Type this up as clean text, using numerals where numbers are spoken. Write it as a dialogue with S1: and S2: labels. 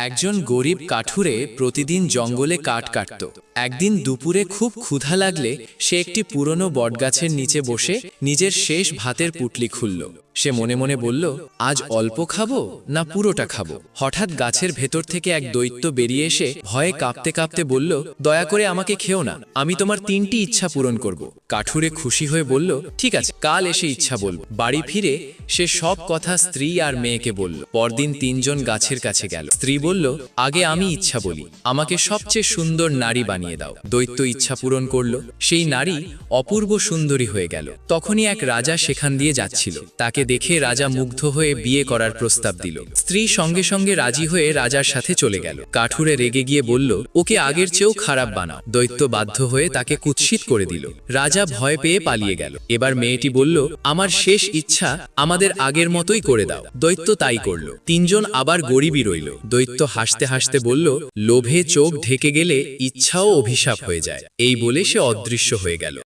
S1: একজন গরিব কাঠুরে প্রতিদিন জঙ্গলে কাঠ কাটত। একদিন দুপুরে খুব ক্ষুধা লাগলে সে একটি পুরনো বটগাছের নিচে বসে নিজের শেষ ভাতের পুটলি খুলল। সে মনে মনে বলল, আজ অল্প খাবো না পুরোটা খাবো। হঠাৎ গাছের ভেতর থেকে এক দৈত্য বেরিয়ে এসে ভয়ে কাঁপতে কাঁপতে বলল, দয়া করে আমাকে খেও না, আমি তোমার 3টি ইচ্ছা পূরণ করব। কাঠুরে খুশি হয়ে বলল, ঠিক আছে, কাল এসে ইচ্ছা বলব। বাড়ি ফিরে সে সব কথা স্ত্রী আর মেয়েকে বলল। পরদিন 3জন গাছের কাছে গেল। স্ত্রী বলল, আগে আমি ইচ্ছা বলি, আমাকে সবচেয়ে সুন্দর নারী বানিয়ে দাও। দৈত্য ইচ্ছা পূরণ করলো। সেই নারী অপূর্ব সুন্দরী হয়ে গেল। তখনই এক রাজা সেখান দিয়ে যাচ্ছিল। তাকে দেখে রাজা মুগ্ধ হয়ে বিয়ে করার প্রস্তাব দিল। স্ত্রী সঙ্গে সঙ্গে রাজি হয়ে রাজার সাথে চলে গেল। কাঠুরে রেগে গিয়ে বলল, ওকে আগের চেয়েও খারাপ বানাও। দৈত্য বাধ্য হয়ে তাকে কুৎসিত করে দিল। রাজা ভয় পেয়ে পালিয়ে গেল। এবার মেয়েটি বলল, আমার শেষ ইচ্ছা আমাদের আগের মতোই করে দাও। দৈত্য তাই করল। 3জন আবার গরিবই রইল। দৈত্য হাসতে হাসতে বলল, লোভে চোখ ঢেকে গেলে ইচ্ছাও অভিশাপ হয়ে যায়। এই বলে সে অদৃশ্য হয়ে গেল।